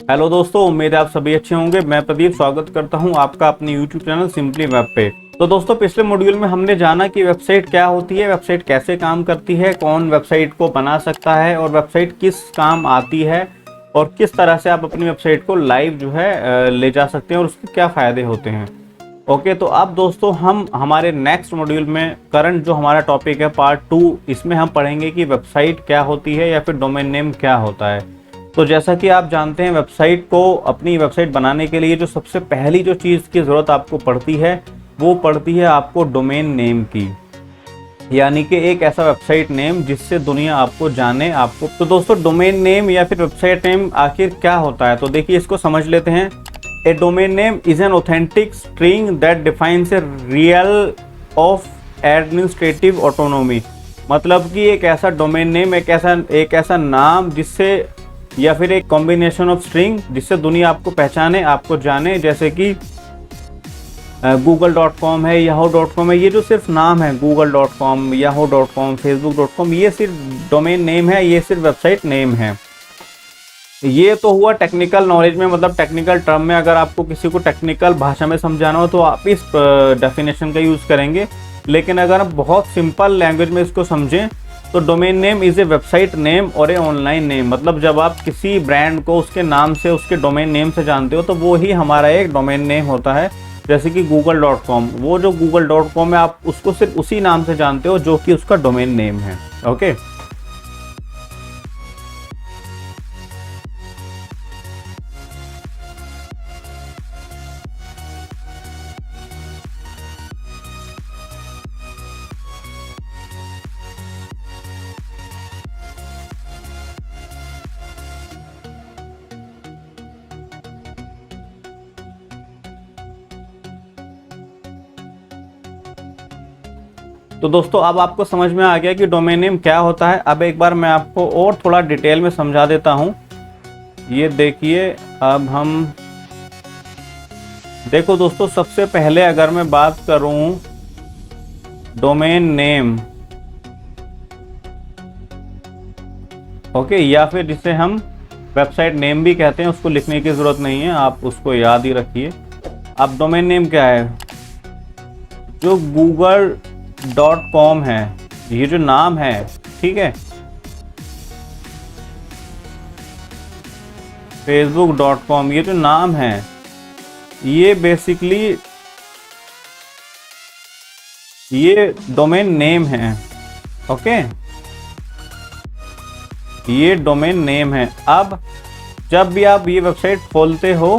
Hello दोस्तों, उम्मीद है आप सभी अच्छे होंगे। मैं प्रदीप स्वागत करता हूं आपका अपने यूट्यूब चैनल सिंपली वेब पे। तो दोस्तों, पिछले मॉड्यूल में हमने जाना कि वेबसाइट क्या होती है, वेबसाइट कैसे काम करती है, कौन वेबसाइट को बना सकता है और वेबसाइट किस काम आती है और किस तरह से आप अपनी वेबसाइट को लाइव जो है ले जा सकते हैं और उसके क्या फ़ायदे होते हैं। ओके, तो अब दोस्तों हम हमारे नेक्स्ट मॉड्यूल में करंट जो हमारा टॉपिक है पार्ट 2, इसमें हम पढ़ेंगे कि वेबसाइट क्या होती है या फिर डोमेन नेम क्या होता है। तो जैसा कि आप जानते हैं, वेबसाइट को अपनी वेबसाइट बनाने के लिए जो सबसे पहली जो चीज़ की ज़रूरत आपको पड़ती है वो पड़ती है आपको डोमेन नेम की, यानी कि एक ऐसा वेबसाइट नेम जिससे दुनिया आपको जाने आपको। तो दोस्तों, डोमेन नेम या फिर वेबसाइट नेम आखिर क्या होता है, तो देखिए इसको समझ लेते हैं। A domain name is an authentic string that defines a realm of administrative autonomy. मतलब कि एक ऐसा डोमेन नेम एक ऐसा नाम जिससे, या फिर एक कॉम्बिनेशन ऑफ स्ट्रिंग जिससे दुनिया आपको पहचाने, आपको जाने। जैसे कि google.com है, yahoo.com है, ये जो सिर्फ नाम है google.com, yahoo.com, facebook.com, ये सिर्फ डोमेन नेम है, ये सिर्फ वेबसाइट नेम है। ये तो हुआ टेक्निकल नॉलेज में, मतलब टेक्निकल टर्म में। अगर आपको किसी को टेक्निकल भाषा में समझाना हो तो आप इस डेफिनेशन का यूज़ करेंगे, लेकिन अगर आप बहुत सिंपल लैंग्वेज में इसको समझें तो domain name is a website name और ए ऑनलाइन नेम। मतलब जब आप किसी ब्रांड को उसके नाम से, उसके डोमेन नेम से जानते हो तो वो ही हमारा एक डोमेन नेम होता है। जैसे कि google.com, वो जो google.com है आप उसको सिर्फ उसी नाम से जानते हो जो कि उसका डोमेन नेम है। ओके, तो दोस्तों अब आपको समझ में आ गया कि डोमेन नेम क्या होता है। अब एक बार मैं आपको और थोड़ा डिटेल में समझा देता हूं। ये देखिए, अब हम देखो दोस्तों, सबसे पहले अगर मैं बात करूं डोमेन नेम, ओके, या फिर जिसे हम वेबसाइट नेम भी कहते हैं, उसको लिखने की ज़रूरत नहीं है, आप उसको याद ही रखिए। अब डोमेन नेम क्या है? जो google.com है, ये जो नाम है, ठीक है, facebook.com, ये जो नाम है, ये बेसिकली ये डोमेन नेम है। ओके, ये डोमेन नेम है। अब जब भी आप ये वेबसाइट खोलते हो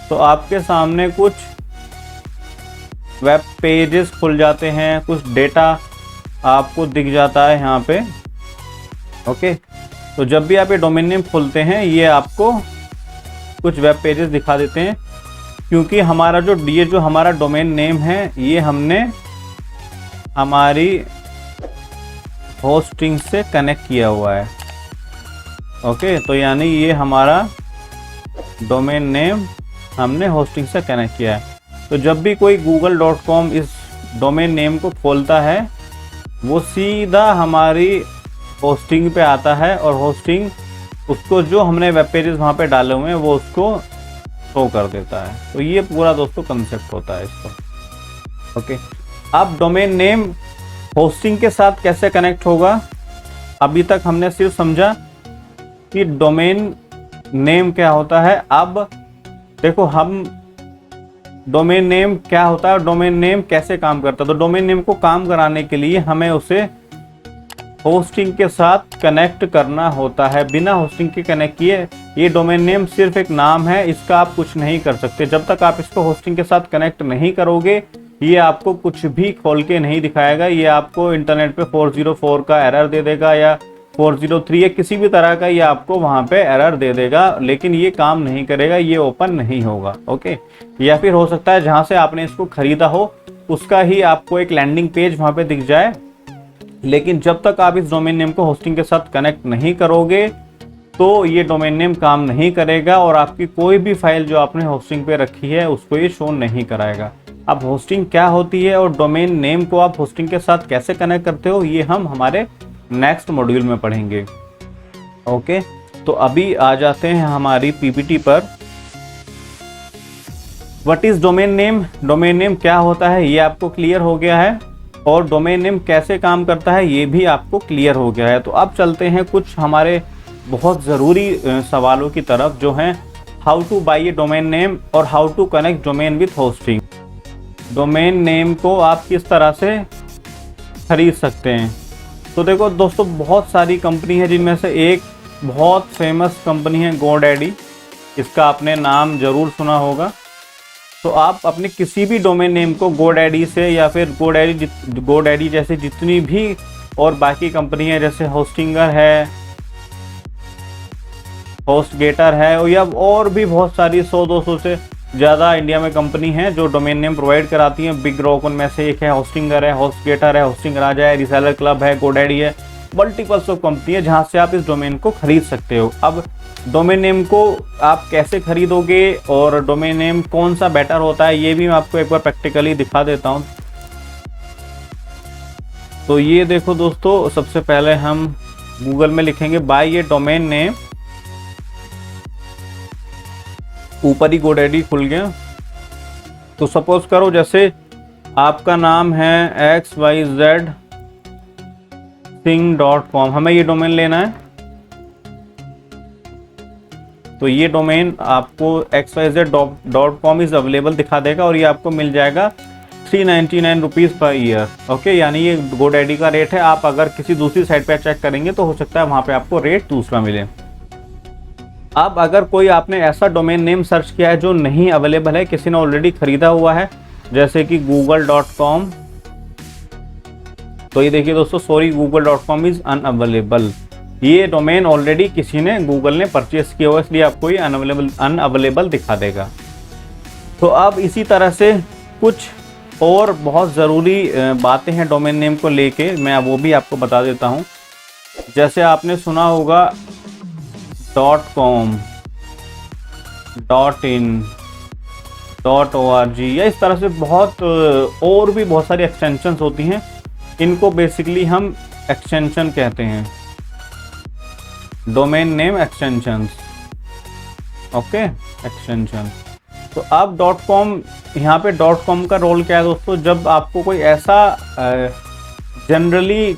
तो आपके सामने कुछ वेब पेजेस खुल जाते हैं, कुछ डेटा आपको दिख जाता है यहाँ पे। ओके, तो जब भी आप ये डोमेन नेम खोलते हैं ये आपको कुछ वेब पेजेस दिखा देते हैं, क्योंकि हमारा जो हमारा डोमेन नेम है ये हमने हमारी होस्टिंग से कनेक्ट किया हुआ है। ओके, तो यानी ये हमारा डोमेन नेम हमने होस्टिंग से कनेक्ट किया है। तो जब भी कोई google.com इस डोमेन नेम को खोलता है वो सीधा हमारी होस्टिंग पे आता है और होस्टिंग उसको, जो हमने वेब पेजेस वहाँ पे डाले हुए हैं, वो उसको शो कर देता है। तो ये पूरा दोस्तों कंसेप्ट होता है इसको। ओके, अब डोमेन नेम होस्टिंग के साथ कैसे कनेक्ट होगा? अभी तक हमने सिर्फ समझा कि डोमेन नेम क्या होता है। अब देखो हम डोमेन नेम क्या होता है और डोमेन नेम कैसे काम करता है। तो डोमेन नेम को काम कराने के लिए हमें उसे होस्टिंग के साथ कनेक्ट करना होता है। बिना होस्टिंग के कनेक्ट किए ये डोमेन नेम सिर्फ एक नाम है, इसका आप कुछ नहीं कर सकते। जब तक आप इसको होस्टिंग के साथ कनेक्ट नहीं करोगे ये आपको कुछ भी खोल के नहीं दिखाएगा। ये आपको इंटरनेट पे 404 का एरर दे देगा या 403 या किसी भी तरह का ये आपको वहाँ पे एरर दे देगा, लेकिन ये काम नहीं करेगा, ये ओपन नहीं होगा। ओके, या फिर हो सकता है जहाँ से आपने इसको खरीदा हो उसका ही आपको एक लैंडिंग पेज वहाँ पे दिख जाए, लेकिन जब तक आप इस डोमेन नेम को होस्टिंग के साथ कनेक्ट नहीं करोगे तो ये डोमेन नेम काम नहीं करेगा और आपकी कोई भी फाइल जो आपने होस्टिंग पे रखी है उसको ये शो नहीं कराएगा। अब होस्टिंग क्या होती है और डोमेन नेम को आप होस्टिंग के साथ कैसे कनेक्ट करते हो, ये हम हमारे नेक्स्ट मॉड्यूल में पढ़ेंगे। ओके, तो अभी आ जाते हैं हमारी पीपीटी पर। What is domain name, domain name क्या होता है ये आपको क्लियर हो गया है, और डोमेन नेम कैसे काम करता है ये भी आपको क्लियर हो गया है। तो अब चलते हैं कुछ हमारे बहुत ज़रूरी सवालों की तरफ, जो हैं how to buy a domain name और how to connect domain with hosting. Domain name को आप किस तरह से खरीद सकते हैं। तो देखो दोस्तों, बहुत सारी कंपनी है, जिनमें से एक बहुत फेमस कंपनी है GoDaddy। इसका आपने नाम ज़रूर सुना होगा। तो आप अपने किसी भी डोमेन नेम को GoDaddy से या फिर GoDaddy जैसे जितनी भी और बाकी कंपनी है, जैसे होस्टिंगर है, होस्टगेटर है, या और भी बहुत सारी 100-200 से ज़्यादा इंडिया में कंपनी है जो डोमेन नेम प्रोवाइड कराती हैं। बिग रॉक उनमें से एक है, होस्टिंगर है, होस्टगेटर है, होस्टिंग राजा है, रिसेलर क्लब है, GoDaddy है, मल्टीपल्स ऑफ कंपनी है जहाँ से आप इस डोमेन को खरीद सकते हो। अब डोमेन नेम को आप कैसे खरीदोगे और डोमेन नेम कौन सा बेटर होता है, ये भी मैं आपको एक बार प्रैक्टिकली दिखा देता हूँ। तो ये देखो दोस्तों, सबसे पहले हम गूगल में लिखेंगे बाय ए डोमेन नेम, ऊपर ही GoDaddy खुल गया। तो सपोज करो जैसे आपका नाम है XYZ Sing.com, हमें ये डोमेन लेना है। तो ये डोमेन आपको XYZ.com इज अवेलेबल दिखा देगा, और ये आपको मिल जाएगा 399 रुपीज़ पर ईयर। ओके, यानी ये GoDaddy का रेट है। आप अगर किसी दूसरी साइट पर चेक करेंगे तो हो सकता है वहाँ पे आपको रेट दूसरा मिले। अब अगर कोई आपने ऐसा डोमेन नेम सर्च किया है जो नहीं अवेलेबल है, किसी ने ऑलरेडी खरीदा हुआ है, जैसे कि google.com, तो ये देखिए दोस्तों, सॉरी google.com इज अनअवेलेबल। ये डोमेन ऑलरेडी किसी ने गूगल ने परचेस किया हुआ, इसलिए आपको ये अनअवेलेबल दिखा देगा। तो अब इसी तरह से कुछ और बहुत ज़रूरी बातें हैं डोमेन नेम को लेके, मैं वो भी आपको बता देता हूँ। जैसे आपने सुना होगा .com, .in, .org, या इस तरह से बहुत और भी बहुत सारी एक्सटेंशंस होती हैं। इनको बेसिकली हम एक्सटेंशन कहते हैं, domain name extensions. Okay, extension. तो अब .com, यहाँ पे .com का रोल क्या है दोस्तों, जब आपको कोई ऐसा जनरली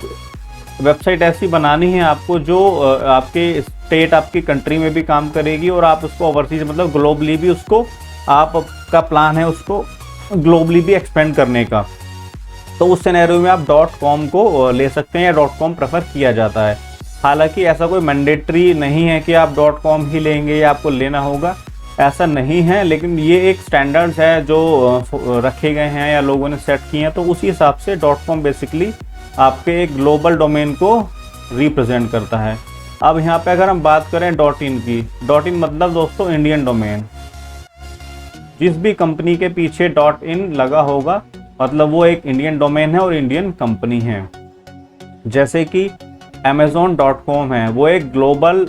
वेबसाइट ऐसी बनानी है आपको जो आपके स्टेट, आपकी कंट्री में भी काम करेगी, और आप उसको ओवरसीज मतलब ग्लोबली भी उसको, आपका प्लान है उसको ग्लोबली भी एक्सपेंड करने का, तो उस सिनेरियो में आप .com को ले सकते हैं, या .com प्रेफर किया जाता है। हालांकि ऐसा कोई मैंडेटरी नहीं है कि आप .com ही लेंगे या आपको लेना होगा, ऐसा नहीं है, लेकिन ये एक स्टैंडर्ड्स है जो रखे गए हैं या लोगों ने सेट किए हैं। तो उसी हिसाब से .com बेसिकली आपके एक ग्लोबल डोमेन को रिप्रेजेंट करता है। अब यहाँ पे अगर हम बात करें .in की, .in मतलब दोस्तों इंडियन डोमेन। जिस भी कंपनी के पीछे .in लगा होगा मतलब वो एक इंडियन डोमेन है और इंडियन कंपनी है। जैसे कि Amazon.com है, वो एक ग्लोबल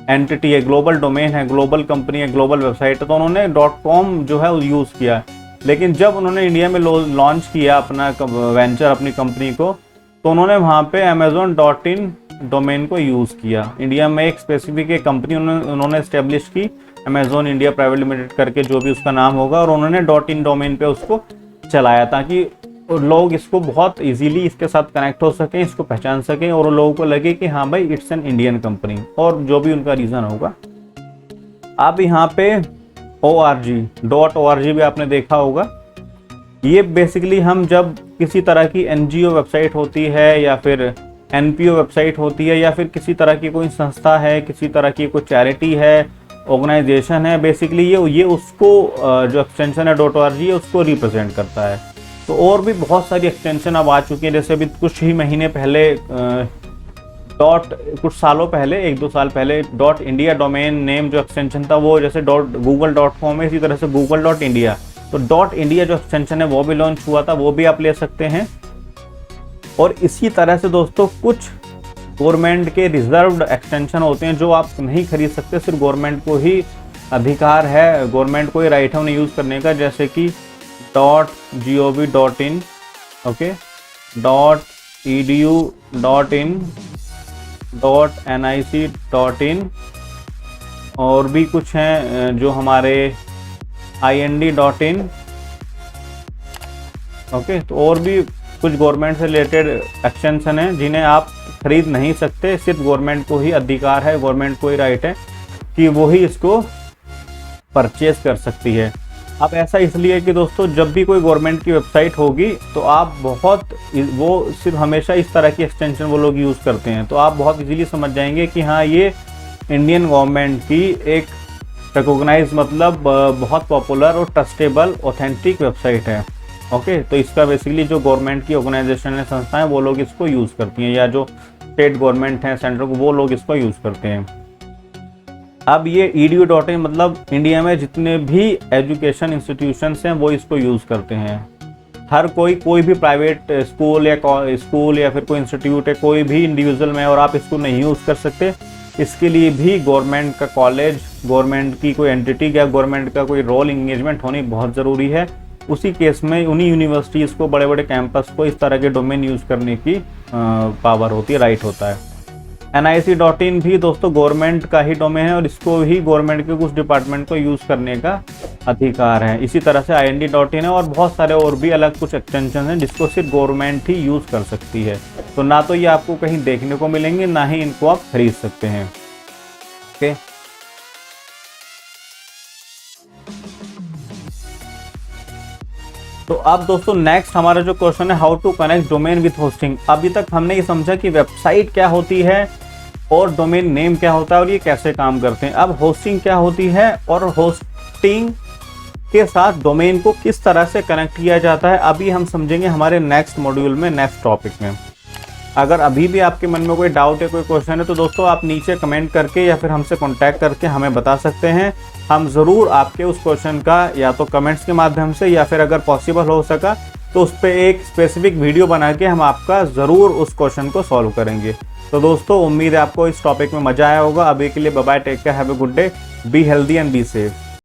एंटिटी है, ग्लोबल डोमेन है, ग्लोबल कंपनी है, ग्लोबल वेबसाइट है, तो उन्होंने .com जो है वो यूज़ किया। लेकिन जब उन्होंने इंडिया में लॉन्च किया अपना वेंचर, अपनी कंपनी को, तो उन्होंने वहाँ पे Amazon.in डोमेन को यूज़ किया। इंडिया में एक स्पेसिफिक एक कंपनी उन्होंने इस्टेब्लिश की, Amazon इंडिया प्राइवेट लिमिटेड करके, जो भी उसका नाम होगा, और उन्होंने .in डोमेन पे उसको चलाया ताकि लोग इसको बहुत इजीली इसके साथ कनेक्ट हो सकें, इसको पहचान सकें, और लोगों को लगे कि हाँ भाई इट्स एन इंडियन कंपनी, और जो भी उनका रीज़न होगा। अब यहाँ पे .org भी आपने देखा होगा। ये बेसिकली हम जब किसी तरह की NGO वेबसाइट होती है या फिर NPO वेबसाइट होती है या फिर किसी तरह की कोई संस्था है, किसी तरह की कोई चैरिटी है, ऑर्गेनाइजेशन है, बेसिकली ये उसको जो एक्सटेंशन है .org है उसको रिप्रेजेंट करता है। तो और भी बहुत सारी एक्सटेंशन अब आ चुकी हैं, जैसे अभी कुछ ही महीने पहले कुछ सालों पहले, 1-2 साल पहले .india डोमेन नेम जो एक्सटेंशन था वो जैसे google.com है, इसी तरह से google.india, तो .india जो एक्सटेंशन है वो भी लॉन्च हुआ था, वो भी आप ले सकते हैं। और इसी तरह से दोस्तों कुछ गवर्नमेंट के रिजर्व्ड एक्सटेंशन होते हैं जो आप नहीं खरीद सकते, सिर्फ गवर्नमेंट को ही अधिकार है, गवर्नमेंट को ही राइट है उन्हें यूज़ करने का, जैसे कि .gov.in, ओके, .edu.in, .nic.in, और भी कुछ हैं जो हमारे ind.in, ओके। तो और भी कुछ गवर्नमेंट से रिलेटेड एक्सटेंशन हैं जिन्हें आप खरीद नहीं सकते, सिर्फ गवर्नमेंट को ही अधिकार है, गवर्नमेंट को ही राइट है कि वो ही इसको परचेज कर सकती है। अब ऐसा इसलिए कि दोस्तों जब भी कोई गवर्नमेंट की वेबसाइट होगी तो आप वो सिर्फ हमेशा इस तरह की एक्सटेंशन वो लोग यूज़ करते हैं, तो आप बहुत इजीली समझ जाएंगे कि हाँ ये इंडियन गवर्नमेंट की एक रिकॉग्नाइज मतलब बहुत पॉपुलर और ट्रस्टेबल ऑथेंटिक वेबसाइट है, ओके। तो इसका बेसिकली जो गवर्नमेंट की ऑर्गेनाइजेशन है, संस्थाएं, वो लोग इसको यूज़ करती हैं, या जो स्टेट गवर्नमेंट है, सेंट्रल को, वो लोग इसको यूज़ करते हैं। अब ये edu.in मतलब इंडिया में जितने भी एजुकेशन इंस्टीट्यूशंस हैं वो इसको यूज़ करते हैं। हर कोई भी प्राइवेट स्कूल या फिर कोई इंस्टीट्यूट है, कोई भी इंडिविजुअल में, और आप इसको नहीं यूज़ कर सकते। इसके लिए भी गवर्नमेंट का कॉलेज, गवर्नमेंट की कोई एंटिटी या गवर्नमेंट का कोई रोल इंगेजमेंट होनी बहुत ज़रूरी है। उसी केस में उन्हीं यूनिवर्सिटीज़ को, बड़े बड़े कैंपस को इस तरह के डोमेन यूज़ करने की पावर होती है, राइट होता है। nic.in भी दोस्तों गवर्नमेंट का ही डोमेन है और इसको ही गवर्नमेंट के कुछ डिपार्टमेंट को यूज़ करने का अधिकार है। इसी तरह से ind.in है, और बहुत सारे और भी अलग कुछ एक्सटेंशन हैं जिसको सिर्फ गवर्नमेंट ही यूज़ कर सकती है। तो ना तो ये आपको कहीं देखने को मिलेंगे, ना ही इनको आप खरीद सकते हैं, ओके। तो अब दोस्तों नेक्स्ट हमारा जो क्वेश्चन है, how to connect domain with hosting. अभी तक हमने ये समझा कि वेबसाइट क्या होती है और डोमेन नेम क्या होता है और ये कैसे काम करते हैं। अब होस्टिंग क्या होती है और होस्टिंग के साथ डोमेन को किस तरह से कनेक्ट किया जाता है, अभी हम समझेंगे हमारे नेक्स्ट मॉड्यूल में, नेक्स्ट टॉपिक में। अगर अभी भी आपके मन में कोई डाउट है, कोई क्वेश्चन है, तो दोस्तों आप नीचे कमेंट करके या फिर हमसे कॉन्टैक्ट करके हमें बता सकते हैं। हम ज़रूर आपके उस क्वेश्चन का या तो कमेंट्स के माध्यम से या फिर अगर पॉसिबल हो सका तो उस पर एक स्पेसिफिक वीडियो बना के हम आपका ज़रूर उस क्वेश्चन को सॉल्व करेंगे। तो दोस्तों उम्मीद है आपको इस टॉपिक में मज़ा आया होगा। अभी के लिए bye bye, take care, have a good day, be healthy and be safe.